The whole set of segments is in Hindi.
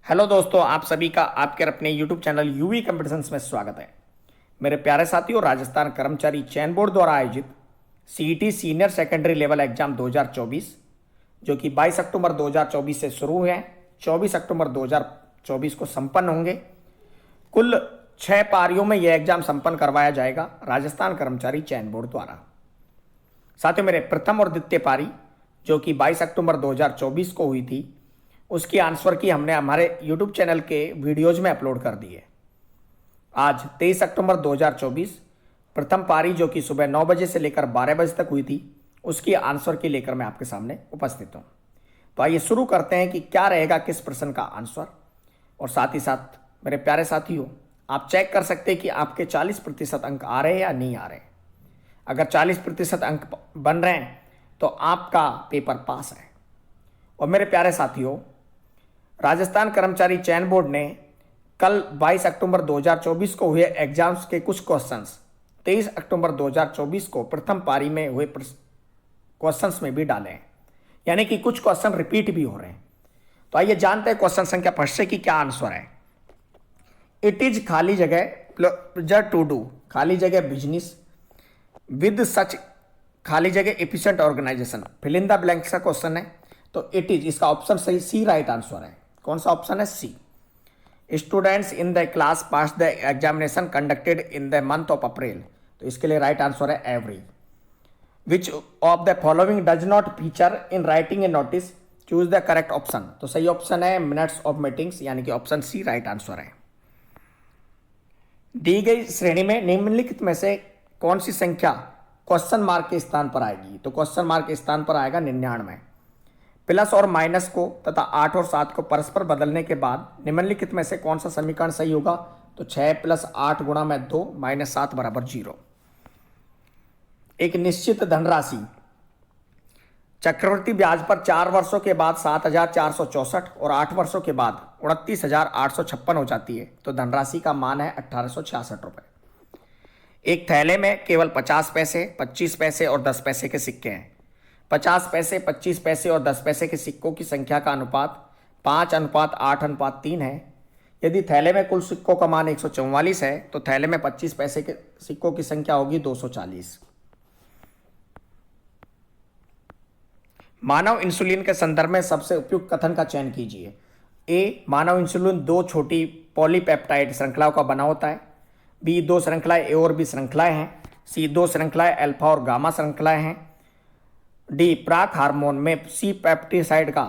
हेलो दोस्तों, आप सभी का आपके अपने यूट्यूब चैनल यूवी कंपटीशंस में स्वागत है। मेरे प्यारे साथियों, राजस्थान कर्मचारी चयन बोर्ड द्वारा आयोजित CET senior secondary level exam 2024 जो कि 22 अक्टूबर 2024 से शुरू हुए हैं, 24 अक्टूबर 2024 को संपन्न होंगे। कुल 6 पारियों में यह एग्जाम संपन्न करवाया जाएगा राजस्थान कर्मचारी चयन बोर्ड द्वारा। साथियों, मेरे प्रथम और द्वितीय पारी जो कि 22 अक्टूबर 2024 को हुई थी, उसकी आंसर की हमने हमारे YouTube चैनल के वीडियोज में अपलोड कर दी है। आज 23 अक्टूबर 2024 प्रथम पारी जो कि सुबह 9 बजे से लेकर 12 बजे तक हुई थी, उसकी आंसर की लेकर मैं आपके सामने उपस्थित हूँ। तो आइए शुरू करते हैं कि क्या रहेगा किस प्रश्न का आंसर। और साथ ही साथ मेरे प्यारे साथियों, आप चेक कर सकते हैं कि आपके 40% अंक आ रहे हैं या नहीं आ रहे। अगर 40% अंक बन रहे हैं तो आपका पेपर पास है। और मेरे प्यारे साथियों, राजस्थान कर्मचारी चयन बोर्ड ने कल 22 अक्टूबर 2024 को हुए एग्जाम्स के कुछ क्वेश्चंस 23 अक्टूबर 2024 को प्रथम पारी में हुए क्वेश्चंस में भी डाले हैं, यानी कि कुछ क्वेश्चन रिपीट भी हो रहे हैं। तो आइए जानते हैं क्वेश्चन संख्या 5 से की क्या आंसर है। इट इज खाली जगह प्लेजर टू डू खाली जगह बिजनेस विद सच खाली जगह efficient organisation, fill in the blanks का क्वेश्चन है। तो इट इज, इसका ऑप्शन सही सी राइट आंसर है। कौन सा ऑप्शन है? C. Students in the class pass the examination conducted in the month of April, तो इसके लिए राइट आंसर है every. Which of the following does not feature in writing a notice, choose the correct option. तो सही ऑप्शन है मिनट्स ऑफ मीटिंग्स, यानी कि ऑप्शन सी राइट आंसर है। दी गई श्रेणी में निम्नलिखित में से कौन सी संख्या क्वेश्चन मार्क के स्थान पर आएगी? तो क्वेश्चन मार्क के स्थान पर आएगा 99। प्लस और माइनस को तथा 8 और 7 को परस्पर बदलने के बाद निम्नलिखित में से कौन सा समीकरण सही होगा? तो 6 + 8 गुणा में 2 - 7 = 0। एक निश्चित धनराशि चक्रवृद्धि ब्याज पर 4 वर्षों के बाद 7,464 और 8 वर्षों के बाद 29,856 हो जाती है। तो धनराशि का मान है 1,866 रुपये। एक थैले में केवल 50 पैसे, 25 पैसे और 10 पैसे के सिक्के हैं। 50 पैसे, 25 पैसे और 10 पैसे के सिक्कों की संख्या का अनुपात 5:8:3 है। यदि थैले में कुल सिक्कों का मान 144 है तो थैले में 25 पैसे के सिक्कों की संख्या होगी 240। मानव इंसुलिन के संदर्भ में सबसे उपयुक्त कथन का चयन कीजिए। ए, मानव इंसुलिन 2 छोटी पॉलीपेप्टाइड श्रृंखलाओं का बना होता है। बी, 2 श्रृंखलाएं ए और बी श्रृंखलाएं हैं। सी, 2 श्रृंखलाएं अल्फा और गामा श्रृंखलाएं हैं। डी, प्राक हार्मोन में सी पेप्टिसाइड का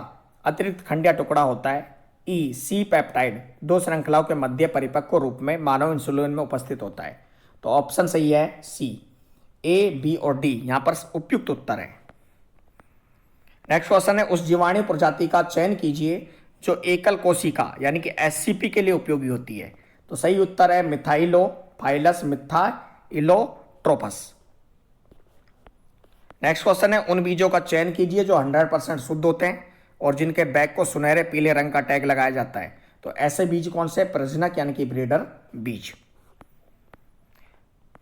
अतिरिक्त खंडीय टुकड़ा होता है। ई, सी पेप्टाइड 2 श्रृंखलाओं के मध्य परिपक्व रूप में मानव इंसुलिन में उपस्थित होता है। तो ऑप्शन सही है सी। ए, बी और डी यहां पर उपयुक्त उत्तर है। नेक्स्ट क्वेश्चन है, उस जीवाणु प्रजाति का चयन कीजिए जो एकल कोशिका यानी कि एससीपी के लिए उपयोगी होती है। तो सही उत्तर है मिथाइलोफाइलस मिथाइलोट्रोपस। नेक्स्ट क्वेश्चन है, उन बीजों का चयन कीजिए जो 100% शुद्ध होते हैं और जिनके बैग को सुनहरे पीले रंग का टैग लगाया जाता है। तो ऐसे बीज कौन से? प्रजनक यानी कि ब्रीडर बीज।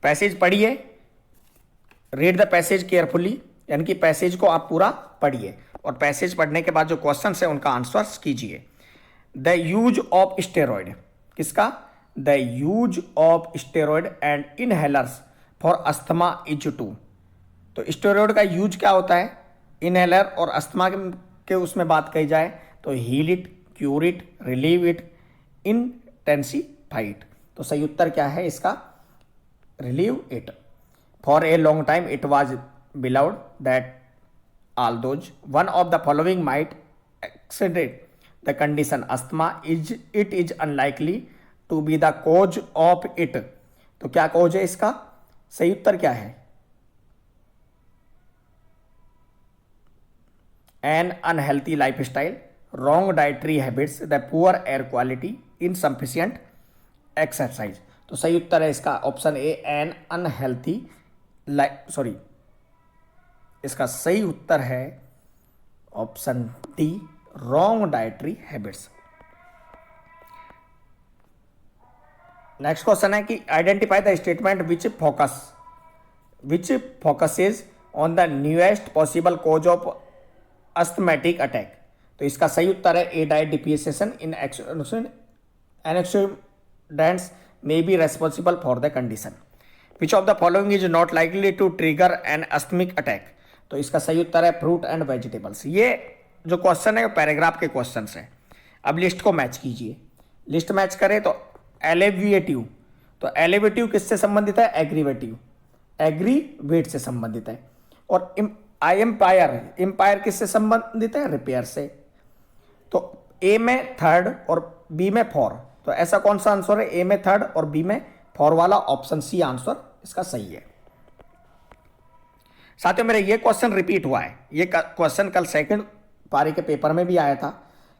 पैसेज पढ़िए, रीड द पैसेज केयरफुली, यानी कि पैसेज को आप पूरा पढ़िए और पैसेज पढ़ने के बाद जो क्वेश्चन है उनका आंसर कीजिए। द यूज ऑफ स्टेरॉइड, किसका? The use of steroid and inhalers for asthma is to. तो स्टेरॉइड का यूज क्या होता है? इनहेलर और अस्थमा के उसमें बात कही जाए तो heal it, cure it, relieve it, intensified. तो सही उत्तर क्या है इसका? Relieve it. For a long time it was believed that all those one of the following might exceeded the condition asthma it is unlikely to be the cause of it. तो क्या कोज है इसका? सही उत्तर क्या है? an unhealthy lifestyle, wrong dietary habits, the poor air quality, insufficient exercise। तो सही उत्तर है इसका option A, an unhealthy sorry, इसका सही उत्तर है option D, wrong dietary habits. Next question है कि identify the statement which focuses on the newest possible cause of asthmatic attack. तो तो इसका सही उत्तर है a diet depreciation in accidents may be responsible for the condition. Which of the following is not likely to trigger an asthmatic attack. तो इसका सही उत्तर है फ्रूट एंड वेजिटेबल्स। ये जो क्वेश्चन है वो पैराग्राफ के क्वेश्चन है। अब लिस्ट को मैच कीजिए। लिस्ट मैच करें तो एलिवेटिव, तो एलिवेटिव किससे संबंधित है? एग्रीवेटिव, एग्रीवेट से संबंधित है। और एम्पायर किससे संबंधित है? रिपेयर से। तो ए में थर्ड और बी में फोर, तो ऐसा कौन सा आंसर है? ए में थर्ड और बी में फोर वाला ऑप्शन सी आंसर इसका सही है। साथियों मेरे ये क्वेश्चन रिपीट हुआ है। ये क्वेश्चन कल सेकंड पारी के पेपर में भी आया था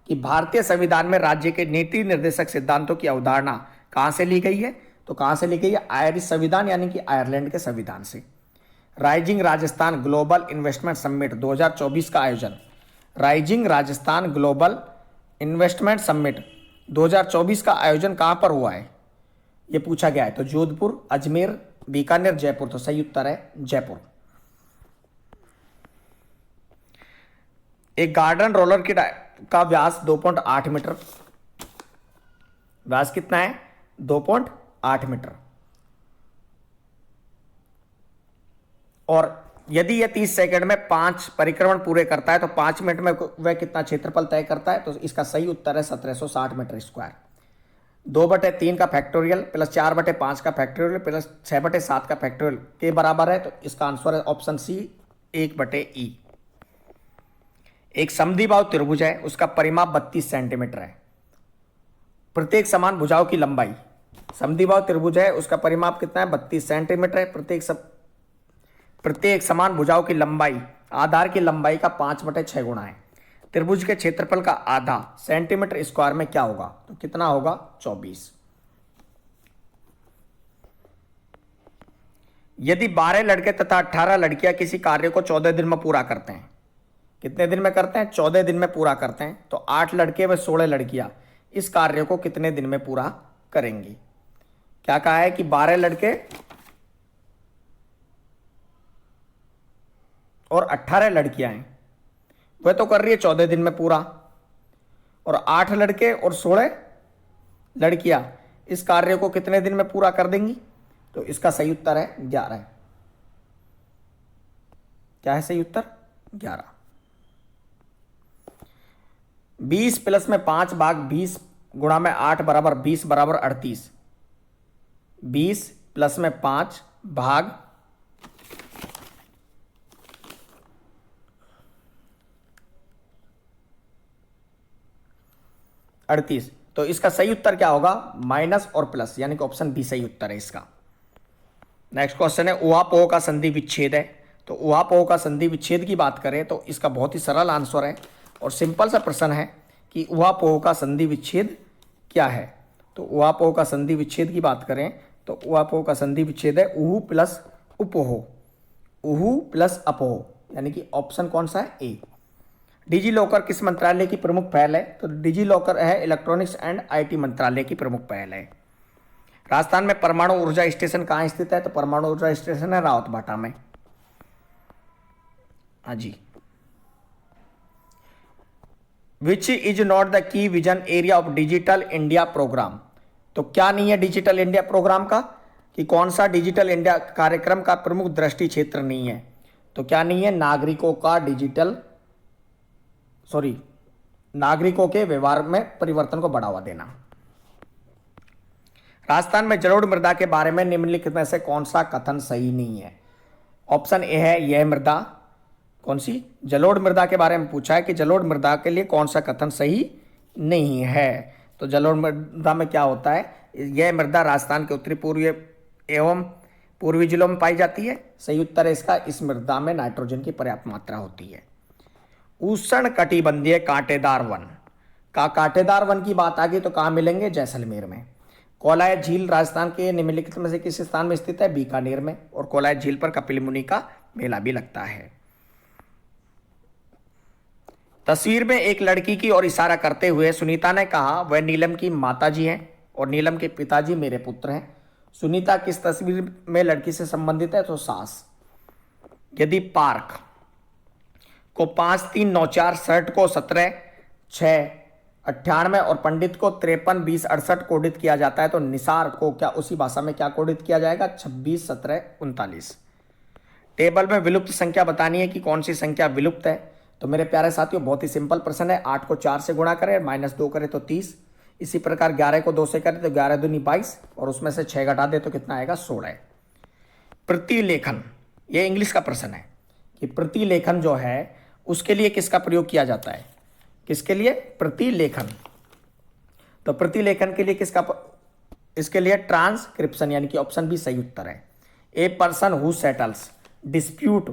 कि भारतीय संविधान में राज्य के नीति निर्देशक सिद्धांतों की अवधारणा कहां से ली गई है? तो कहां से ली गई है? आयरिश संविधान यानी कि आयरलैंड के संविधान से। Rising Rajasthan global investment summit 2024 का आयोजन, rising Rajasthan global investment summit 2024 का आयोजन कहां पर हुआ है? यह पूछा गया है। तो जोधपुर, अजमेर, बीकानेर, जयपुर। तो सही उत्तर है जयपुर। एक गार्डन रोलर का व्यास 2.8 मीटर, व्यास कितना है? 2.8 मीटर। और यदि यह 30 सेकंड में 5 परिक्रमण पूरे करता है तो 5 मिनट में वह कितना क्षेत्रफल तय करता है? तो इसका सही उत्तर है 1760 मीटर स्क्वायर। 2/3 का फैक्टोरियल प्लस 4/5 का फैक्टोरियल प्लस 6/7 का फैक्टोरियल के बराबर है। तो इसका आंसर है ऑप्शन सी 1/E। एक समद्विबाहु त्रिभुज है, उसका परिमाप 32 सेंटीमीटर है। प्रत्येक समान भुजाओं की लंबाई, समद्विबाहु त्रिभुज है उसका परिमाप कितना है? 32 सेंटीमीटर है। प्रत्येक समान भुजाओं की लंबाई आधार की लंबाई का 5/6 गुना है। त्रिभुज के क्षेत्रफल का आधा सेंटीमीटर स्क्वायर में क्या होगा? तो कितना होगा? 24। यदि 12 लड़के तथा 18 लड़कियां किसी कार्य को 14 दिन में पूरा करते हैं, कितने दिन में करते हैं? 14 दिन में पूरा करते हैं। तो 8 लड़के व 16 लड़कियां इस कार्य को कितने दिन में पूरा करेंगी? क्या कहा है कि 12 लड़के और 18 लड़कियां हैं, वह तो कर रही है 14 दिन में पूरा, और 8 लड़के और 16 लड़कियां इस कार्य को कितने दिन में पूरा कर देंगी? तो इसका सही उत्तर है 11। क्या है सही उत्तर? 11। 20 प्लस में 5 भाग 20 गुणा में 8 बराबर 20 बराबर 38। 20 प्लस में 5 भाग 38। तो इसका सही उत्तर क्या होगा? माइनस और प्लस, यानी कि ऑप्शन बी सही उत्तर है इसका। नेक्स्ट क्वेश्चन है उहापोह का संधि विच्छेद है। तो उहापोह का संधि विच्छेद की बात करें तो इसका बहुत ही सरल आंसर है और सिंपल सा प्रश्न है कि उहापोह का संधि विच्छेद क्या है। तो उहापोह का संधि विच्छेद की बात करें तो उहापोह का संधि विच्छेद है उहु प्लस उपोह, उहु प्लस अपोह, यानी कि ऑप्शन कौन सा है? ए। डिजी लॉकर किस मंत्रालय की प्रमुख पहल है? तो डिजी लॉकर है इलेक्ट्रॉनिक्स एंड आईटी मंत्रालय की प्रमुख पहल है। राजस्थान में परमाणु ऊर्जा स्टेशन कहाँ स्थित है? तो परमाणु ऊर्जा स्टेशन है रावतभाटा में। हाँ जी। Which is not the key vision area of Digital India programme. तो क्या नहीं है डिजिटल इंडिया प्रोग्राम का? कि कौन सा डिजिटल इंडिया कार्यक्रम का प्रमुख दृष्टि क्षेत्र नहीं है? तो क्या नहीं है? नागरिकों के व्यवहार में परिवर्तन को बढ़ावा देना। राजस्थान में जलोढ़ मृदा के बारे में निम्नलिखित में से कौन सा कथन सही नहीं है? ऑप्शन ए है यह मृदा, कौन सी? जलोढ़ मृदा के बारे में पूछा है कि जलोढ़ मृदा के लिए कौन सा कथन सही नहीं है। तो जलोढ़ मृदा में क्या होता है? यह मृदा राजस्थान के उत्तरी पूर्वी एवं पूर्वी जिलों में पाई जाती है। सही उत्तर है इसका, इस मृदा में नाइट्रोजन की पर्याप्त मात्रा होती है। उष्ण कटिबंधीय कांटेदार वन का कांटेदार वन की बात आ गई तो कहाँ मिलेंगे? जैसलमेर में। कोलाय झील राजस्थान के निम्नलिखित में से किस स्थान में स्थित है? बीकानेर में। और कोलाय झील पर कपिल मुनि का मेला भी लगता है। तस्वीर में एक लड़की की ओर इशारा करते हुए सुनीता ने कहा वह नीलम की माताजी हैं और नीलम के पिताजी मेरे पुत्र हैं। सुनीता किस तस्वीर में लड़की से संबंधित है? तो सास। यदि पार्क को 5394 शर्ट को 17 6 98 और पंडित को 53 20 68 कोडित किया जाता है, तो निसार को क्या उसी भाषा में क्या कोडित किया जाएगा? 26 17 39। टेबल में विलुप्त संख्या बतानी है कि कौन सी संख्या विलुप्त है। तो मेरे प्यारे साथियों बहुत ही सिंपल प्रश्न है। 8 को 4 से गुणा करें, -2 करें तो 30। इसी प्रकार 11 को 2 से करें तो 11 दूनी 22 और उसमें से 6 घटा दे तो कितना आएगा? 16। प्रतिलेखन, ये इंग्लिश का प्रश्न है कि प्रतिलेखन जो है उसके लिए किसका प्रयोग किया जाता है? किसके लिए? प्रतिलेखन। तो प्रतिलेखन के लिए किसका इसके लिए ट्रांसक्रिप्शन, यानी कि ऑप्शन बी सही उत्तर है। A person who settles dispute,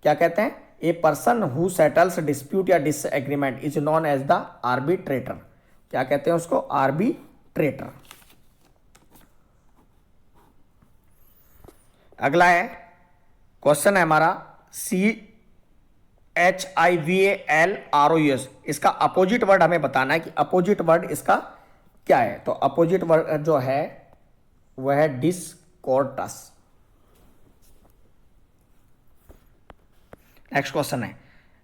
क्या कहते हैं? A person who settles dispute या disagreement is known as the arbitrator. क्या कहते हैं उसको? आर्बिट्रेटर। अगला है क्वेश्चन है हमारा CHIVALROUS, इसका अपोजिट वर्ड हमें बताना है कि अपोजिट वर्ड इसका क्या है। तो अपोजिट वर्ड जो है वह है डिस्कॉर्डस। नेक्स्ट क्वेश्चन है,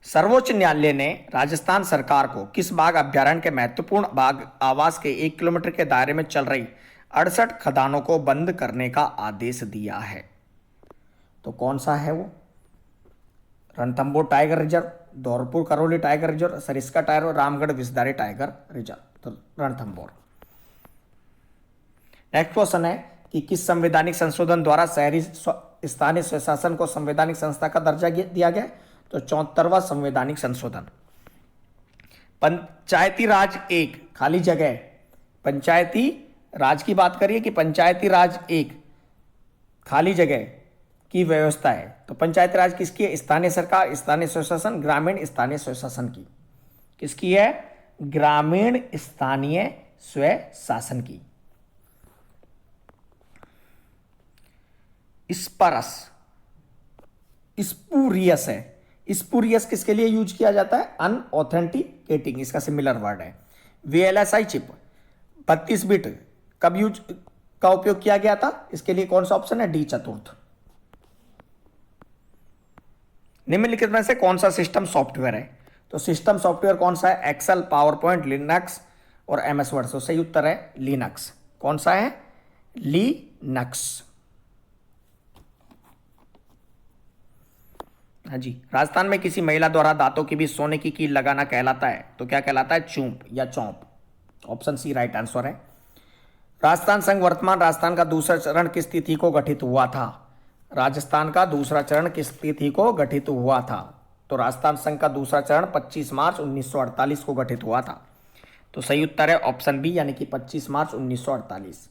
सर्वोच्च न्यायालय ने राजस्थान सरकार को किस बाघ अभ्यारण्य के महत्वपूर्ण बाघ आवास के 1 किलोमीटर के दायरे में चल रही 68 खदानों को बंद करने का आदेश दिया है? तो कौन सा है वो? Ranthambore tiger reserve, Dholpur Karauli tiger reserve, Sariska tiger, Ramgarh Vishdhari tiger reserve. तो रणथंभौर। नेक्स्ट क्वेश्चन है कि किस संवैधानिक संशोधन द्वारा शहरी स्थानीय स्वशासन को संवैधानिक संस्था का दर्जा दिया गया? तो 74वां संवैधानिक संशोधन। पंचायती राज 1 खाली जगह, पंचायती राज की बात करिए कि पंचायती राज 1 खाली जगह की व्यवस्था है। तो पंचायती राज किसकी है? स्थानीय सरकार, स्थानीय स्वशासन, ग्रामीण स्थानीय स्वशासन की। किसकी है? ग्रामीण स्थानीय स्वशासन की। स्परस स्पूरियस है। स्पूरियस किसके लिए यूज किया जाता है? अनऑथेंटिकेटिंग, इसका सिमिलर वर्ड है। VLSI चिप 32 बिट कब का उपयोग किया गया था? इसके लिए कौन सा ऑप्शन है? डी चतुर्थ। निम्नलिखित में से कौन सा सिस्टम सॉफ्टवेयर है? तो सिस्टम सॉफ्टवेयर कौन सा है? एक्सेल, पावरपॉइंट, लिनक्स और MS वर्ड। तो सही उत्तर है लिनक्स। कौन सा है? लिनक्स। हाँ जी। राजस्थान में किसी महिला द्वारा दांतों के बीच सोने की कील लगाना कहलाता है, तो क्या कहलाता है? चूंप या चौंप। ऑप्शन सी राइट आंसर है। राजस्थान संघ वर्तमान राजस्थान का दूसरा चरण किस तिथि को गठित हुआ था? राजस्थान का दूसरा चरण किस तिथि को गठित हुआ था? तो राजस्थान संघ का दूसरा चरण 25 मार्च 1948 को गठित हुआ था। तो सही उत्तर है ऑप्शन बी, यानी कि 25 मार्च 1948।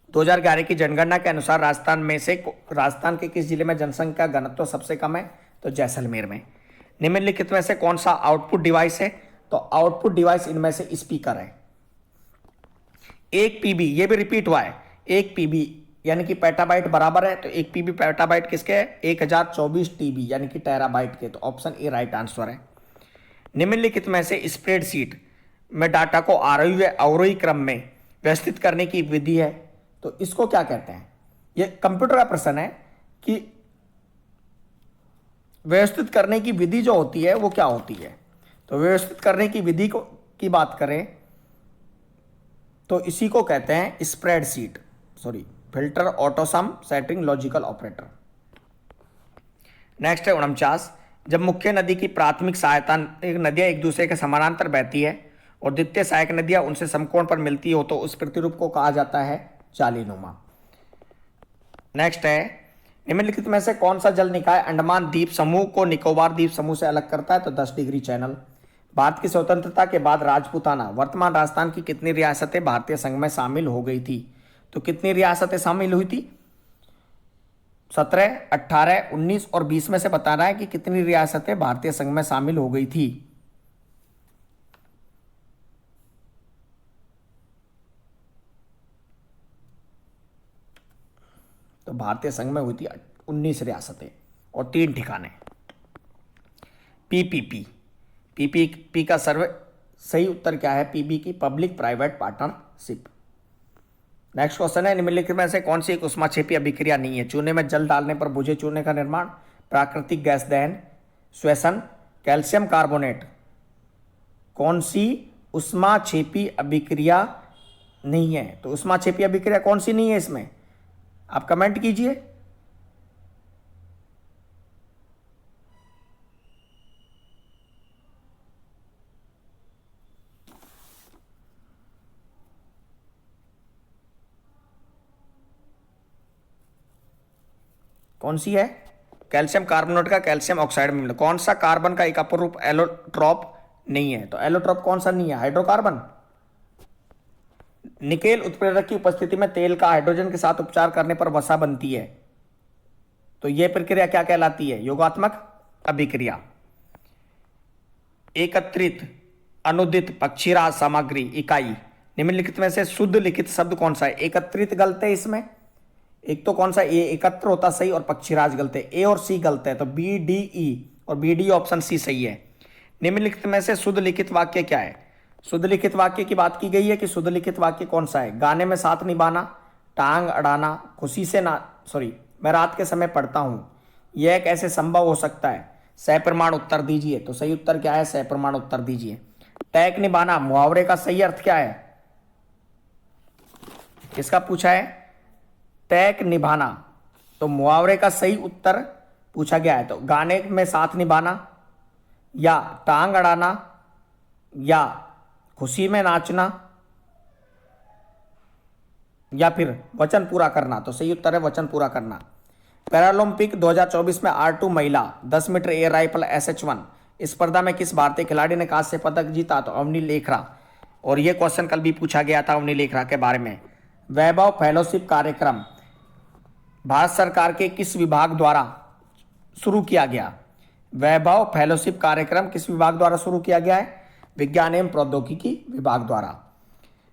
2011 की जनगणना के अनुसार राजस्थान के किस जिले में जनसंख्या घनत्व सबसे कम है? तो जैसलमेर में। निम्नलिखित में से कौन सा आउटपुट डिवाइस है? तो आउटपुट डिवाइस इनमें से स्पीकर है। 1 PB, ये भी रिपीट हुआ है, 1 PB यानी कि पेटाबाइट बराबर है, तो 1 PB पेटाबाइट किसके है? 1024 TB यानी कि टेराबाइट के। तो ऑप्शन ए राइट आंसर है। निम्नलिखित में से स्प्रेडशीट में डाटा को अवरोही क्रम में व्यवस्थित करने की विधि है, तो इसको क्या कहते हैं? ये कंप्यूटर का प्रश्न है कि व्यवस्थित करने की विधि जो होती है वो क्या होती है। तो व्यवस्थित करने की विधि की बात करें तो इसी को कहते हैं spreadsheet, filter AutoSum setting logical operator. Next है 49, जब मुख्य नदी की प्राथमिक सहायता नदियां एक दूसरे के समानांतर बहती है और द्वितीय सहायक नदियां उनसे समकोण पर मिलती हो तो उस प्रतिरूप को कहा जाता है जालीनुमा। नेक्स्ट है, निम्नलिखित में से कौन सा जल निकाय अंडमान द्वीप समूह को निकोबार द्वीप समूह से अलग करता है? तो 10 डिग्री चैनल। भारत की स्वतंत्रता के बाद राजपूताना वर्तमान राजस्थान की कितनी रियासतें भारतीय संघ में शामिल हो गई थी? तो कितनी रियासतें शामिल हुई थी? 17, 18, 19 और 20 में से बताना है कि कितनी रियासतें भारतीय संघ में शामिल हो गई थी। तो भारतीय संघ में हुई थी 19 रियासतें और 3 ठिकाने। पीपीपी का सही उत्तर क्या है? पीबी की public private partnership. Next question है, निम्नलिखित में से कौन सी एक ऊष्माक्षेपी अभिक्रिया नहीं है? चूने में जल डालने पर बुझे चूने का निर्माण, प्राकृतिक गैस दहन, श्वसन, कैल्शियम कार्बोनेट कौन सी ऊष्माक्षेपी अभिक्रिया नहीं है? तो ऊष्माक्षेपी अभिक्रिया कौन सी नहीं है इसमें? आप कमेंट कीजिए। कौन सी है? कैल्शियम कार्बोनेट का कैल्शियम ऑक्साइड में मिला। कौन सा कार्बन का एक अपर रूप एलोट्रॉप नहीं है? तो एलोट्रॉप कौन सा नहीं है? हाइड्रोकार्बन। निकेल उत्प्रेरक की उपस्थिति में तेल का हाइड्रोजन के साथ उपचार करने पर वसा बनती है, तो यह प्रक्रिया क्या कहलाती है? योगात्मक अभिक्रिया। एकत्रित अनुदित पक्षीराज सामग्री इकाई निम्नलिखित में से शुद्ध लिखित शब्द कौन सा है? एकत्रित गलत है इसमें। एक तो कौन सा? ए एकत्र होता सही और पक्षीराज गलते। ए और सी गलते हैं, तो बी डी ई और बी डी ऑप्शन सी सही है। निम्नलिखित में से शुद्ध लिखित वाक्य क्या है? शुद्ध लिखित वाक्य की बात की गई है कि शुद्ध लिखित वाक्य कौन सा है? गाने में साथ निभाना, टांग अड़ाना, खुशी से ना मैं रात के समय पढ़ता हूं, यह कैसे संभव हो सकता है? सप्रमाण उत्तर दीजिए। तो सही उत्तर क्या है? सप्रमाण उत्तर दीजिए। टैग निभाना मुहावरे का सही अर्थ क्या है? किसका पूछा है? टैग निभाना। तो मुहावरे का सही उत्तर पूछा गया है, तो गाने में साथ निभाना या टांग अड़ाना या खुशी में नाचना या फिर वचन पूरा करना। तो सही उत्तर है वचन पूरा करना। पैरालंपिक 2024 में R2 महिला 10 मीटर एयर राइफल SH1 स्पर्धा में किस भारतीय खिलाड़ी ने कांस्य पदक जीता? तो अवनी लेखरा। और यह क्वेश्चन कल भी पूछा गया था अवनी लेखरा के बारे में। वैभव फेलोशिप कार्यक्रम भारत सरकार के किस विभाग द्वारा शुरू किया गया? वैभव फेलोशिप कार्यक्रम किस विभाग द्वारा शुरू किया गया है? विज्ञान एवं प्रौद्योगिकी विभाग द्वारा।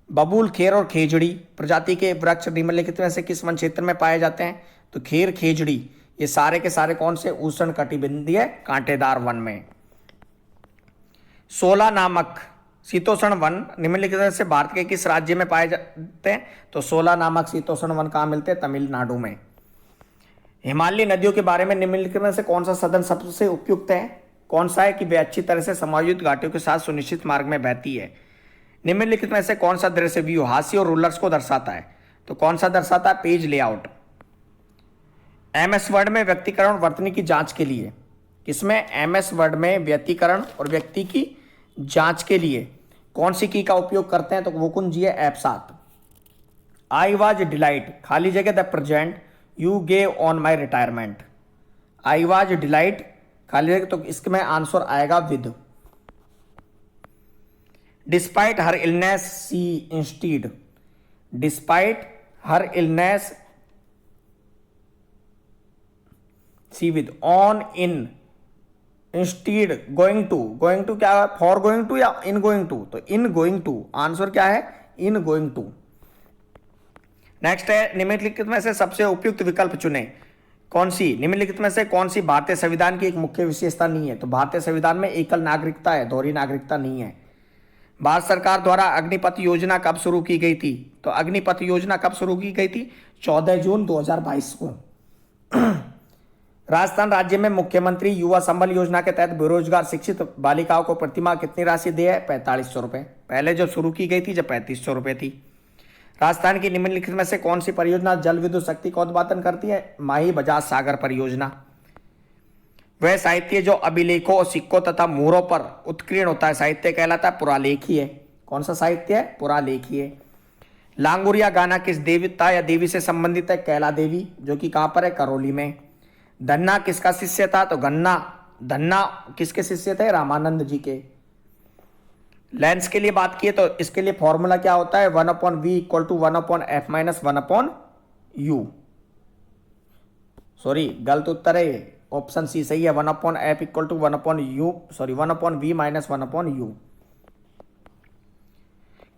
बबूल, खेर और खेजड़ी प्रजाति के वृक्ष निम्नलिखित में से किस वन क्षेत्र में पाए जाते हैं? तो खेर, खेजड़ी ये सारे के सारे कौन से? उष्ण कटिबंधीय कांटेदार वन में। 16 नामक शीतोष्ण वन निम्नलिखित में से भारत के किस राज्य में पाए जाते हैं? तो 16 नामक शीतोष्ण वन कहाँ मिलते हैं? तमिलनाडु में। हिमालयी नदियों के बारे में निम्नलिखित में से कौन सा साधन सबसे उपयुक्त है? कौन सा है कि वे अच्छी तरह से समायोजित घाटियों के साथ सुनिश्चित मार्ग में बहती है? निम्नलिखित में से कौन सा दृश्य व्यू हाथी और रूलर्स को दर्शाता है? तो कौन सा दर्शाता है? Page layout. MS वर्ड में व्यक्तिकरण और वर्तनी की जांच के लिए, किसमें? MS वर्ड में व्यक्तिकरण और व्यक्ति की जांच के लिए कौन सी की का उपयोग करते हैं? तो वो कौन जी है? F7। आई वॉज डिलाइट खाली जगह the present you gave on my retirement. I was delight खाली जगह, तो इसमें आंसर आएगा with. Despite her illness she instead, despite her illness she with, on in instead going to. Going to क्या है? फॉर गोइंग टू या इन गोइंग टू? तो इन गोइंग टू। आंसर क्या है? In going to. नेक्स्ट है निम्नलिखित में से सबसे उपयुक्त विकल्प चुने। कौन सी? निम्नलिखित में से कौन सी भारतीय संविधान की एक मुख्य विशेषता नहीं है? तो भारतीय संविधान में एकल नागरिकता है, दोहरी नागरिकता नहीं है। भारत सरकार द्वारा अग्निपथ योजना कब शुरू की गई थी? तो अग्निपथ योजना कब शुरू की गई थी? 14 जून 2022 को। राजस्थान राज्य में मुख्यमंत्री युवा संबल योजना के तहत बेरोजगार शिक्षित बालिकाओं को प्रतिमाह कितनी राशि दी है? 4500 रुपए। पहले जब शुरू की गई थी जब 3500 रुपए थी। राजस्थान की निम्नलिखित में से कौन सी परियोजना जल विद्युत शक्ति का उत्पादन करती है? माही बजाज सागर परियोजना। वह साहित्य जो अभिलेखों, सिक्कों तथा मोहरों पर उत्कीर्ण होता है साहित्य कहलाता है पुरालेखीय। कौन सा साहित्य है? पुरालेखीय। लांगुरिया गाना किस देवता या देवी से संबंधित है? कैला देवी, जो कि कहां पर है? करौली में। धन्ना किसका शिष्य था? तो धन्ना किसके शिष्य थे? रामानंद जी के। लेंस के लिए बात की तो इसके लिए फॉर्मूला क्या होता है? 1/v equal to 1/f minus 1/u। Sorry, गलत उत्तर है, ऑप्शन सी सही है। 1/f equal to 1/v minus 1/u।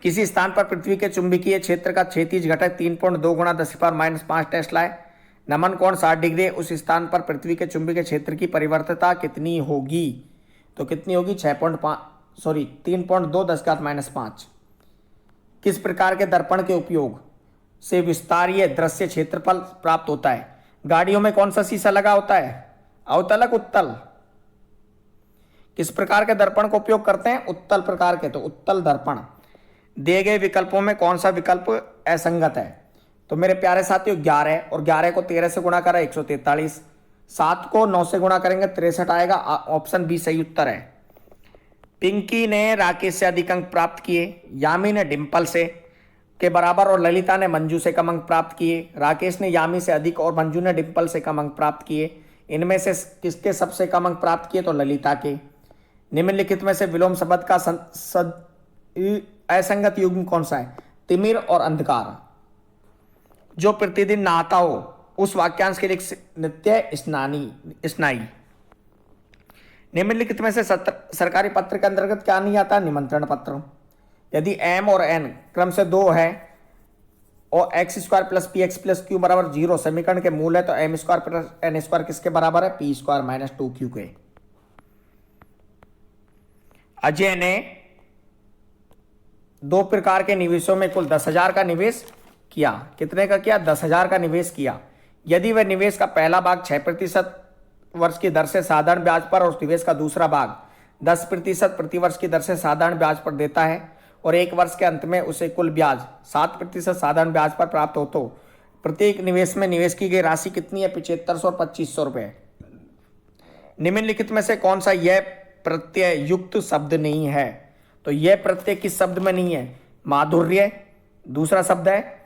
किसी स्थान पर पृथ्वी के चुंबकीय क्षेत्र का क्षैतिज घटक 3.2 गुणा 10⁻⁵ टेस्ला है। नमन कोण 60 डिग्री है। उस स्थान पर पृथ्वी के चुंबकीय क्षेत्र की परिवर्तनता कितनी होगी? तो कितनी होगी? 3.2 10⁻⁵। किस प्रकार के दर्पण के उपयोग से विस्तारीय दृश्य क्षेत्रफल प्राप्त होता है? गाड़ियों में कौन सा शीशा लगा होता है? अवतलक, उत्तल? किस प्रकार के दर्पण का उपयोग करते हैं? उत्तल प्रकार के, तो उत्तल दर्पण। दिए गए विकल्पों में कौन सा विकल्प असंगत है? तो मेरे प्यारे साथियों 11, और 11 को 13 से गुणा करा 143, 7 को 9 से गुणा करेंगे 63 आएगा। ऑप्शन बी सही उत्तर है। पिंकी ने राकेश से अधिक अंक प्राप्त किए, यामी ने डिंपल से के बराबर और ललिता ने मंजू से कम अंक प्राप्त किए। राकेश ने यामी से अधिक और मंजू ने डिंपल से कम अंक प्राप्त किए। इनमें से किसके सबसे कम अंक प्राप्त किए? तो ललिता के। निम्नलिखित में से विलोम शब्द का असंगत युग्म कौन सा है? तिमिर और अंधकार। जो प्रतिदिन नहाता हो उस वाक्यांश के लिए नित्य स्नाई। निम्नलिखित में से सरकारी पत्र के अंतर्गत क्या नहीं आता? निमंत्रण पत्र। यदि m और n क्रम से 2 है और x square plus P x plus Q बराबर 0 समीकरण के मूल है, तो m square plus n square किसके बराबर है? p स्क्वायर माइनस 2q के। अजय ने 2 प्रकार के निवेशों में कुल 10,000 का निवेश किया। कितने का किया? 10,000 का निवेश किया। यदि वह निवेश का पहला भाग 6% वर्ष की दर से साधारण ब्याज पर और उस निवेश का दूसरा भाग 10% प्रतिवर्ष की दर से साधारण ब्याज पर देता है और 1 वर्ष के अंत में उसे कुल ब्याज 7% साधारण ब्याज पर प्राप्त हो, तो प्रत्येक निवेश में निवेश की गई राशि कितनी है? 7500 और 2500 रुपए। निम्नलिखित में से कौन सा यह प्रत्यय युक्त शब्द नहीं है? तो यह प्रत्यय किस शब्द में नहीं है? माधुर्य दूसरा शब्द है,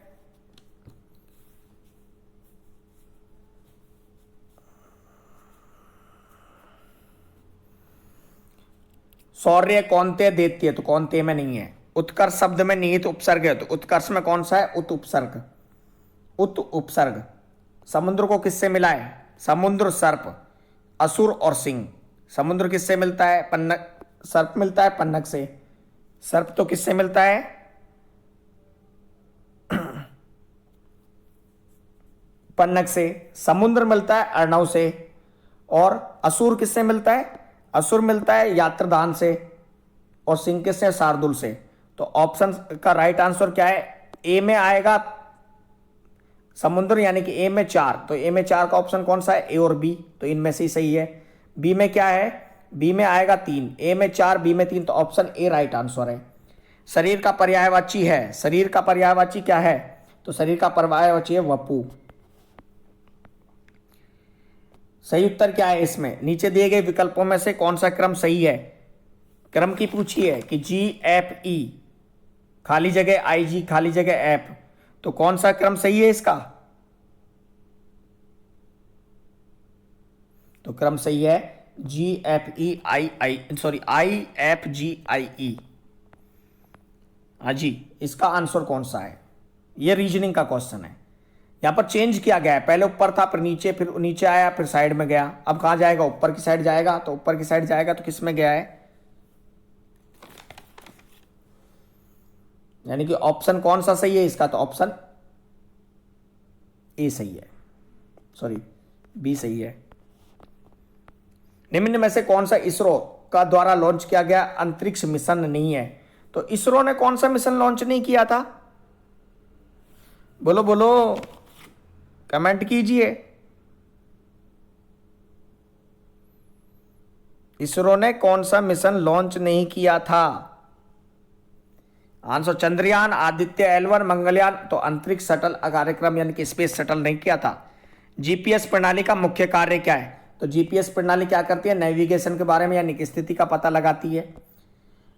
शौर्य कौनते देती है, तो कौनते में नहीं है। उत्कर्ष शब्द में निहित उपसर्ग है, तो उत्कर्ष में कौन सा है? उत उपसर्ग। उत उपसर्ग। समुद्र को किससे मिला है? समुद्र सर्प, असुर और सिंह। समुद्र किससे मिलता है? पन्नग। सर्प मिलता है पन्नग से। सर्प तो किससे मिलता है? पन्नग से। समुद्र मिलता है अर्णव से। और असुर किससे मिलता है? असुर मिलता है यात्रदान से। और सिंह किससे? शार्दुल से। तो ऑप्शन का राइट आंसर क्या है? ए में आएगा समुद्र, यानी कि ए में 4। तो ए में 4 का ऑप्शन कौन सा है? ए और बी। तो इनमें से ही सही है। बी में क्या है? बी में आएगा 3। ए में 4, बी में 3, तो ऑप्शन ए राइट आंसर है। शरीर का पर्यायवाची है। शरीर का पर्यायवाची क्या है? तो शरीर का पर्यायवाची है वपु। सही उत्तर क्या है इसमें? नीचे दिए गए विकल्पों में से कौन सा क्रम सही है? क्रम की पूछी है कि GFE खाली जगह IG खाली जगह F, तो कौन सा क्रम सही है इसका? तो क्रम सही है IFGIE। हाँ जी, इसका आंसर कौन सा है? ये रीजनिंग का क्वेश्चन है। यहां पर चेंज किया गया है, पहले ऊपर था फिर नीचे आया, फिर साइड में गया। अब कहां जाएगा? ऊपर की साइड जाएगा। तो ऊपर की साइड जाएगा तो किस में गया है? यानी कि ऑप्शन कौन सा सही है इसका? तो ऑप्शन ए सही है, सॉरी बी सही है। निम्न में से कौन सा इसरो का द्वारा लॉन्च किया गया अंतरिक्ष मिशन नहीं है? तो इसरो ने कौन सा मिशन लॉन्च नहीं किया था? बोलो बोलो, कमेंट कीजिए। इसरो ने कौन सा मिशन लॉन्च नहीं किया था? Answer Chandrayaan, Aditya L1, Mangalyaan. तो अंतरिक्ष शटल कार्यक्रम यानी कि स्पेस शटल नहीं किया था। जीपीएस प्रणाली का मुख्य कार्य क्या है? तो जीपीएस प्रणाली क्या करती है? नेविगेशन के बारे में यानी कि स्थिति का पता लगाती है।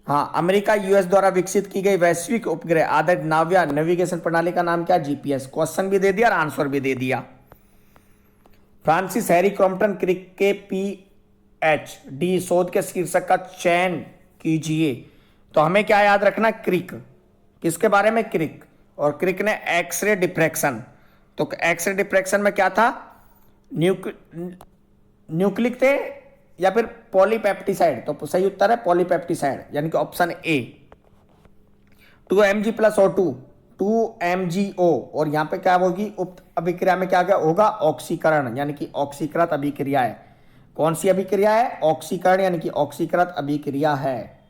हाँ, अमेरिका यूएस द्वारा विकसित की गई वैश्विक उपग्रह आधारित नाव्य नेविगेशन प्रणाली का नाम क्या? जीपीएस। क्वेश्चन भी दे दिया और आंसर भी दे दिया। फ्रांसिस हैरी क्रॉम्पटन क्रिक के PhD शोध के शीर्षक का चयन कीजिए। तो हमें क्या याद रखना? क्रिक। किसके बारे में? क्रिक। और क्रिक ने एक्सरे डिफ्रैक्शन। तो एक्सरे डिफ्रैक्शन में क्या था? न्यूक्लिक थे या फिर पॉलीपेप्टिसाइड? तो सही उत्तर है पॉलीपेप्टिसाइड, यानी कि option A. 2Mg plus O2 2MgO। और यहां पे क्या होगी? उक्त अभिक्रिया में क्या क्या होगा? ऑक्सीकरण, यानी कि ऑक्सीकृत अभिक्रिया है। कौन सी अभिक्रिया है? ऑक्सीकरण, यानी कि ऑक्सीकृत अभिक्रिया है।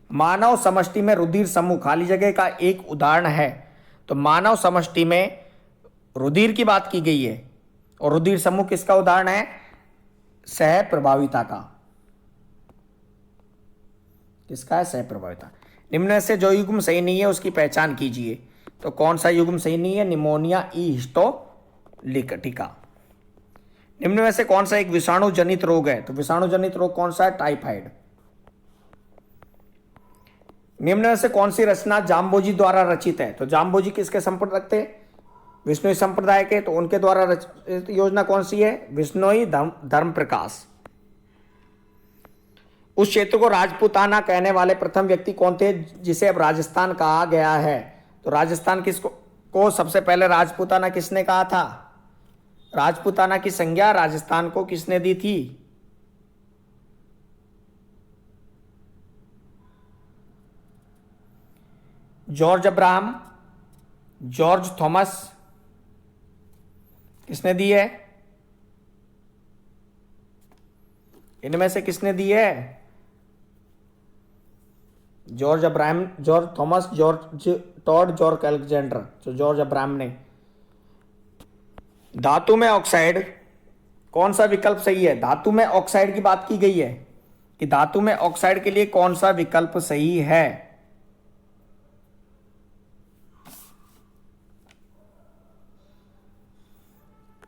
मानव समष्टि में रुधिर समूह खाली जगह का एक उदाहरण है। तो मानव समष्टि में रुधिर की बात की गई है और रुधिर समूह किसका उदाहरण है? सह प्रभाविता का, किसका है? सह प्रभाविता। निम्न में से जो युग्म सही नहीं है उसकी पहचान कीजिए। तो कौन सा युग्म सही नहीं है? निमोनिया ई हिस्टोलिटिका। निम्न में से कौन सा एक विषाणु जनित रोग है? तो विषाणु जनित रोग कौन सा है? टाइफाइड। निम्न में से कौन सी रचना जाम्बोजी द्वारा रचित है? तो जाम्बोजी किसके संपर्क थे? विष्णुई संप्रदाय के। तो उनके द्वारा रचित योजना कौन सी है? विष्णुई धर्म प्रकाश। उस क्षेत्र को राजपूताना कहने वाले प्रथम व्यक्ति कौन थे जिसे अब राजस्थान कहा गया है? तो राजस्थान को सबसे पहले राजपूताना किसने कहा था? राजपूताना की संज्ञा राजस्थान को किसने दी थी? जॉर्ज अब्राहम, जॉर्ज थॉमस, किसने दी है? इनमें से किसने दी है? George Abraham, George Thomas, George Todd, George Alexander. तो जॉर्ज अब्राहम ने। धातु में ऑक्साइड, कौन सा विकल्प सही है? धातु में ऑक्साइड की बात की गई है कि धातु में ऑक्साइड के लिए कौन सा विकल्प सही है?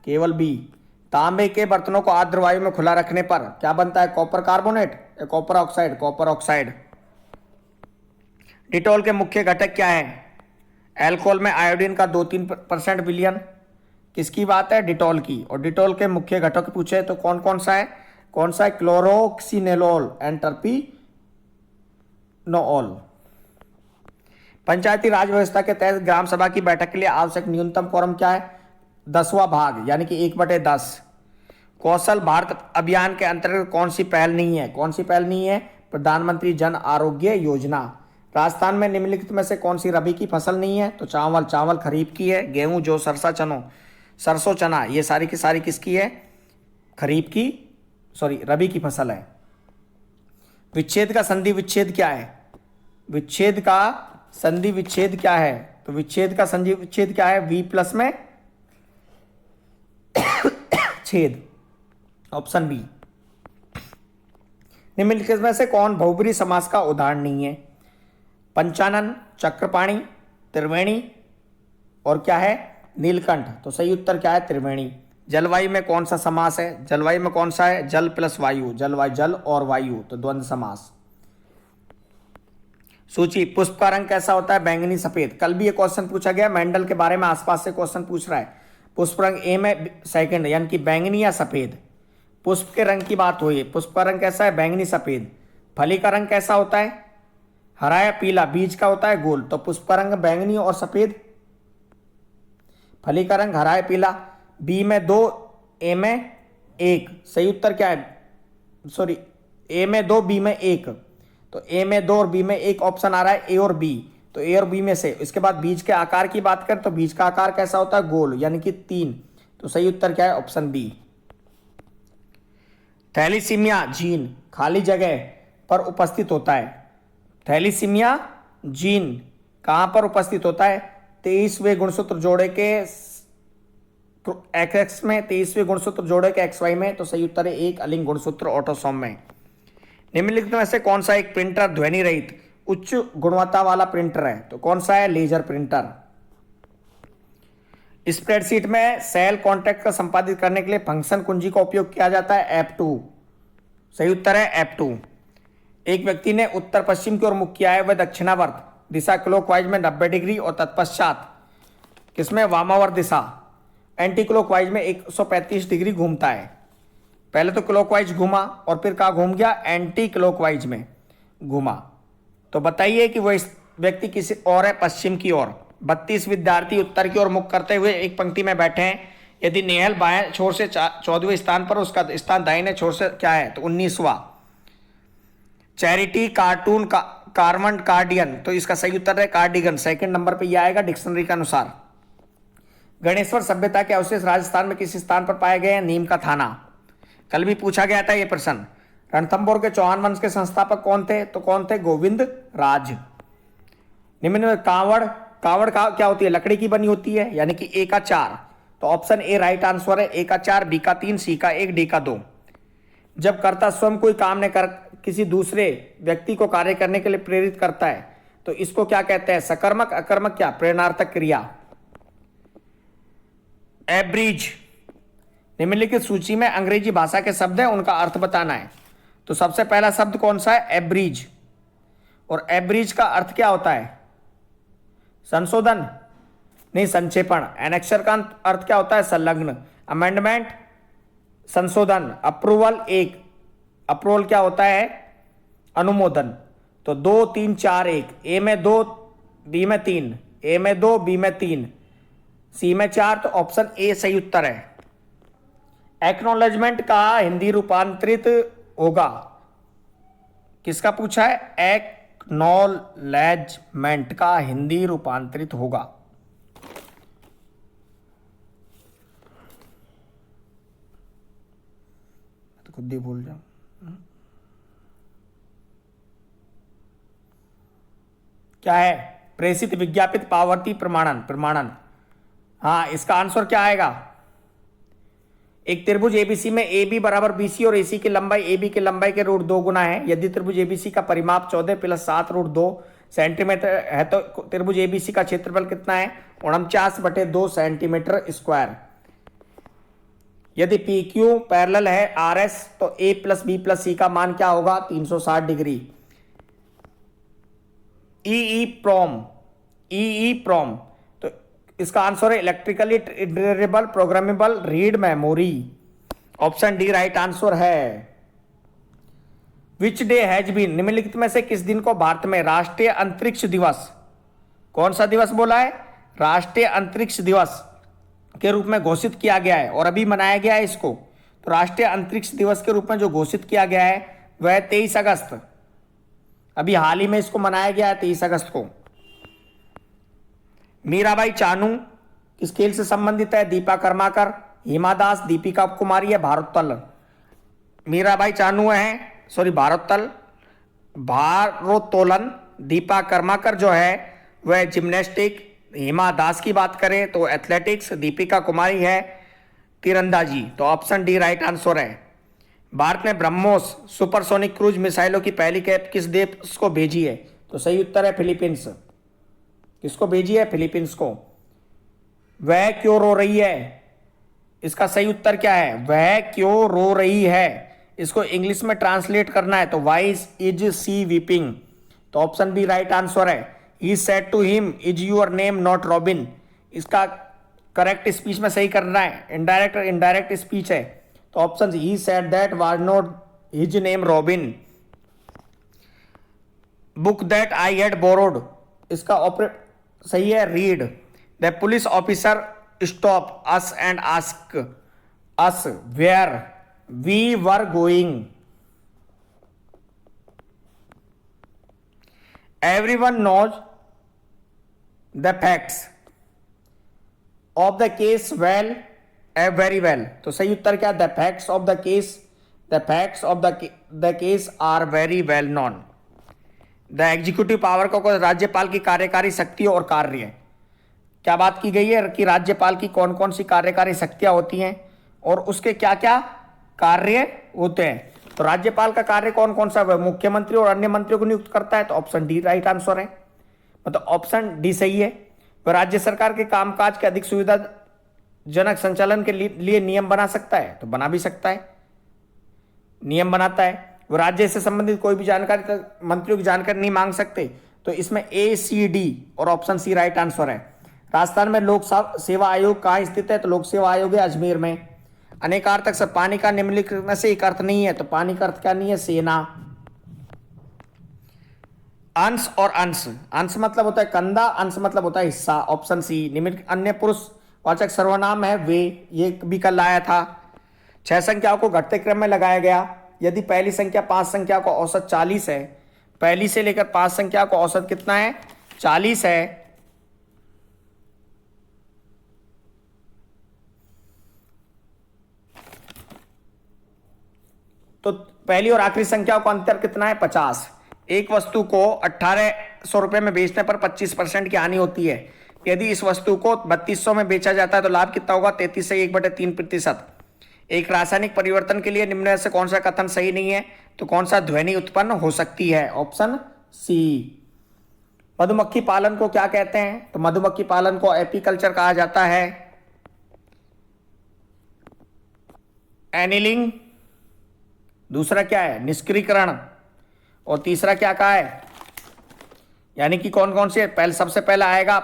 केवल बी। तांबे के बर्तनों को आर्द्र वायु में खुला रखने पर क्या बनता है? कॉपर कार्बोनेट या copper oxide? Copper oxide. Dettol के मुख्य घटक क्या है? अल्कोहल में आयोडीन का 2-3% विलयन। किसकी बात है? डिटॉल की। और डिटॉल के मुख्य घटक पूछे तो कौन कौन सा है? कौन सा है? क्लोरोक्सिनेलोल एंड टर्पीनोल। पंचायती राज व्यवस्था के तहत ग्राम सभा की बैठक के लिए आवश्यक न्यूनतम क्वोरम क्या है? 10वां भाग, यानी कि 1/10। कौशल भारत अभियान के अंतर्गत कौन सी पहल नहीं है? कौन सी पहल नहीं है? प्रधानमंत्री जन आरोग्य योजना। राजस्थान में निम्नलिखित में से कौन सी रबी की फसल नहीं है? तो चावल। चावल खरीफ की है। गेहूं, जौ, सरसों, चना, ये सारी की सारी किसकी है? खरीफ की, रबी की फसल है। विच्छेद का संधि विच्छेद क्या है? विच्छेद का संधि विच्छेद क्या है? तो विच्छेद का संधि विच्छेद क्या है? V+ में छेद। Option B. निम्नलिखित में से कौन बहुब्रीहि समास का उदाहरण नहीं है? पंचानन, चक्रपाणी, त्रिवेणी और क्या है? नीलकंठ। तो सही उत्तर क्या है? त्रिवेणी। जलवायु में कौन सा समास है? जलवायु में कौन सा है? जल प्लस वायु। जलवायु, जल और वायु, तो द्वंद्व समास। सूची। पुष्प का रंग कैसा होता है? बैंगनी सफेद। कल भी ये क्वेश्चन पूछा गया, मेंडल के बारे में आसपास से क्वेश्चन पूछ रहा है। पुष्प रंग ए में सेकंड, यानी कि बैंगनी या सफेद। पुष्प के रंग की बात हुई। पुष्प का रंग कैसा है? बैंगनी सफेद। फली का रंग कैसा होता है? हरा या पीला। बीज का होता है गोल। तो पुष्प का रंग बैंगनी और सफेद। फली का रंग हरा या पीला। बी में 2, ए में 1। सही उत्तर क्या है? ए में 2, बी में 1। तो ए में 2 और बी में 1 ऑप्शन आ रहा है, ए और बी। तो ए और बी में से इसके बाद बीज के आकार की बात करें तो बीज का आकार कैसा होता है? गोल, यानी कि 3। तो सही उत्तर क्या है? Option B. थैलीसीमिया जीन खाली जगह पर उपस्थित होता है। थैलीसीमिया जीन कहां पर उपस्थित होता है? 23वें गुणसूत्र जोड़े के XX में, 23वें गुणसूत्र जोड़े के XY में। तो सही उत्तर है 1 अलिंग गुणसूत्र ऑटोसोम में। निम्नलिखित में से कौन सा एक प्रिंटर ध्वनि रहित उच्च गुणवत्ता वाला प्रिंटर है? तो कौन सा है? Laser printer. स्प्रेडशीट में सेल कॉन्ट्रैक्ट का संपादित करने के लिए फंक्शन कुंजी का उपयोग किया जाता है, F2। सही उत्तर है F2। एक व्यक्ति ने उत्तर पश्चिम की ओर मुख किया है, वह दक्षिणावर्त दिशा क्लॉकवाइज में 90 डिग्री और तत्पश्चात किसमें? वामावर्त दिशा एंटी क्लॉकवाइज में 135 डिग्री घूमता है। पहले तो क्लॉकवाइज घूमा और फिर कहाँ घूम गया? एंटी क्लॉकवाइज में घूमा। तो बताइए कि वह व्यक्ति किसी और है? पश्चिम की ओर। 32 विद्यार्थी उत्तर की ओर मुख करते हुए एक पंक्ति में बैठे हैं। यदि नेहल बाएं छोर से 14वें स्थान पर, उसका स्थान दाहिने छोर से क्या है? तो 19वां। चैरिटी कार्टून कार्मन कार्डियन, तो इसका सही उत्तर है कार्डिगन। सेकंड नंबर पे ये आएगा डिक्शनरी के अनुसार। गणेश्वर सभ्यता के अवशेष राजस्थान में किस स्थान पर पाए गए हैं? नीम का थाना। कल भी पूछा गया था ये प्रश्न। रणथंभौर के चौहान वंश के संस्थापक कौन थे? तो कौन थे? गोविंद राज। निम्न में कावड़ का क्या होती है? लकड़ी की बनी होती है, यानी कि A का 4। तो ऑप्शन ए राइट आंसर है। A का 4, B का 3, C का 1, D का 2। जब कर्ता स्वयं कोई काम ने कर किसी दूसरे व्यक्ति को कार्य करने के लिए प्रेरित करता है तो इसको क्या कहते हैं? सकर्मक, अकर्मक, क्या प्रेरणार्थक क्रिया। एब्रीज, निम्नलिखित सूची में अंग्रेजी भाषा के शब्द हैं, उनका अर्थ बताना है। तो सबसे पहला शब्द कौन सा है? एब्रीज। और एब्रीज का अर्थ क्या होता है? संशोधन नहीं, संक्षेपण। एनेक्सर का अर्थ क्या होता है? संलग्न। अमेंडमेंट संशोधन। अप्रूवल एक, अप्रूवल क्या होता है? अनुमोदन। तो 2 3 4 1, ए में 2 बी में 3, ए में 2 बी में 3 सी में 4, तो ऑप्शन ए सही उत्तर है। एक्नॉलेजमेंट का हिंदी रूपांतरित होगा, किसका पूछा है? एक्नॉलेजमेंट का हिंदी रूपांतरित होगा। तो खुद ही भूल जाऊं। क्या है? प्रेषित, विज्ञापित, पावती, प्रमाणन। प्रमाणन, हाँ, इसका आंसर क्या आएगा? एक त्रिभुज एबीसी में ए बी बराबर बीसी और एसी की लंबाई ए बी की लंबाई के रूट 2 गुना है। यदि त्रिभुज एबीसी का परिमाप 14 + 7 √2 सेंटीमीटर है तो त्रिभुज एबीसी का क्षेत्रफल कितना है? 49/2 सेंटीमीटर स्क्वायर। यदि पी क्यू पैरेलल है आर एस तो ए प्लस बी प्लस सी का मान क्या होगा? 360 डिग्री। ई प्रोम, तो इसका आंसर है electrically durable programmable read memory. Option D right answer है। विच डे हैज बीन, निम्नलिखित में से किस दिन को भारत में राष्ट्रीय अंतरिक्ष दिवस, कौन सा दिवस बोला है? राष्ट्रीय अंतरिक्ष दिवस के रूप में घोषित किया गया है और अभी मनाया गया है इसको। तो राष्ट्रीय अंतरिक्ष दिवस के रूप में जो घोषित किया गया है वह 23 अगस्त, अभी हाल ही में इसको मनाया गया है 23 अगस्त को। मीराबाई चानू किस खेल से संबंधित है? दीपा कर्माकर, हिमा दास, दीपिका कुमारी है भारोत्तोलन। मीराबाई चानू है, सॉरी भारोत्तोलन। दीपा कर्माकर जो है वह जिम्नास्टिक। हिमा दास की बात करें तो एथलेटिक्स। दीपिका कुमारी है तीरंदाजी। तो ऑप्शन डी राइट आंसर है। भारत ने ब्रह्मोस सुपरसोनिक क्रूज मिसाइलों की पहली कैप किस देश को भेजी है? तो सही उत्तर है फिलीपींस। किसको भेजी है? फिलीपींस को। वह क्यों रो रही है, इसका सही उत्तर क्या है? वह क्यों रो रही है, इसको इंग्लिश में ट्रांसलेट करना है तो वाई इज सी वीपिंग। तो ऑप्शन बी राइट आंसर है। He said to him is your name not Robin, इसका करेक्ट स्पीच में सही करना है, इनडायरेक्ट स्पीच है। तो option he said that was not his name Robin. Book that I had borrowed, इसका ऑपरेट सही है read. The police officer stop us and ask us where we were going. Everyone knows the facts of the case well very well. तो सही उत्तर क्या? The facts of the case are very well known. द एग्जीक्यूटिव पावर को राज्यपाल की कार्यकारी शक्तियों और कार्य, क्या बात की गई है कि राज्यपाल की कौन कौन सी कार्यकारी शक्तियां होती हैं और उसके क्या क्या कार्य होते हैं। तो राज्यपाल का कार्य कौन कौन सा है? मुख्यमंत्री और अन्य मंत्रियों को नियुक्त करता है। तो ऑप्शन डी राइट आंसर है, मतलब ऑप्शन डी सही है। वह राज्य सरकार के कामकाज के अधिक सुविधाजनक संचालन के लिए नियम बना सकता है, तो बना भी सकता है, नियम बनाता है। वो राज्य से संबंधित कोई भी जानकारी मंत्रियों की जानकारी नहीं मांग सकते, तो इसमें ए सी डी और ऑप्शन सी राइट आंसर है। राजस्थान में लोक सेवा आयोग कहाँ स्थित है? तो लोक सेवा आयोग है अजमेर में। अनेकार्थक से पानी का निम्नलिखित में से एक अर्थ नहीं है, तो पानी का अर्थ क्या नहीं है? सेना। अंश और अंश, अंश मतलब होता है कंधा, अंश मतलब होता है हिस्सा। Option C. निम्नलिखित अन्य पुरुषवाचक सर्वनाम है वे, ये भी कल आया था। 6 संख्याओं को घटते क्रम में लगाया गया। यदि पहली संख्या 5 संख्या को औसत 40 है, पहली से लेकर 5 संख्या को औसत कितना है? 40 है, तो पहली और आखिरी संख्याओं का अंतर कितना है? 50। एक वस्तु को 1800 रुपए में बेचने पर 25% की हानि होती है। यदि इस वस्तु को 3200 में बेचा जाता है तो लाभ कितना होगा? 33 से 1/3%। एक रासायनिक परिवर्तन के लिए निम्न में से कौन सा कथन सही नहीं है? तो कौन सा ध्वनि उत्पन्न हो सकती है? Option C. मधुमक्खी पालन को क्या कहते हैं? तो मधुमक्खी पालन को एपीकल्चर कहा जाता है। एनिलिंग, दूसरा क्या है? निष्क्रियकरण, और तीसरा क्या कहा है? यानी कि कौन कौन से सबसे पहला आएगा,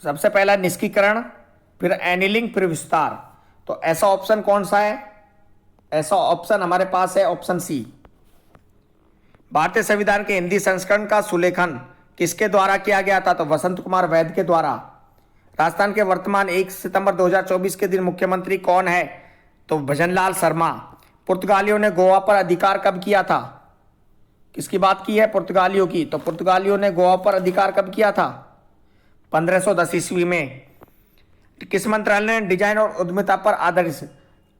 सबसे पहला निष्क्रियकरण, फिर एनिलिंग, फिर विस्तार। तो ऐसा ऑप्शन कौन सा है? ऐसा ऑप्शन हमारे पास है ऑप्शन सी। भारतीय संविधान के हिंदी संस्करण का सुलेखन किसके द्वारा किया गया था? तो वसंत कुमार वैद्य के द्वारा। राजस्थान के वर्तमान 1 सितंबर 2024 के दिन मुख्यमंत्री कौन है? तो भजनलाल शर्मा। पुर्तगालियों ने गोवा पर अधिकार कब किया था? किसकी बात की है? पुर्तगालियों की। तो पुर्तगालियों ने गोवा पर अधिकार कब किया था? 1510 ईस्वी में। किस मंत्रालय ने डिजाइन और उद्यमिता पर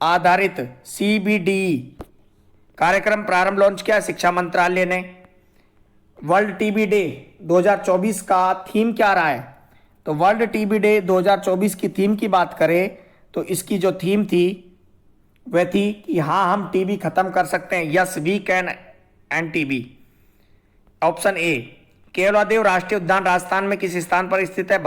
आधारित CBDE कार्यक्रम प्रारंभ लॉन्च किया? शिक्षा मंत्रालय ने। वर्ल्ड टीबी डे 2024 का थीम क्या रहा है? तो वर्ल्ड टीबी डे 2024 की थीम की बात करें तो इसकी जो थीम थी वह थी कि हाँ, हम टीबी खत्म कर सकते हैं। Yes we can end TB. Option A. Keoladeo राष्ट्रीय उद्यान राजस्थान में किस स्थान पर स्थित है?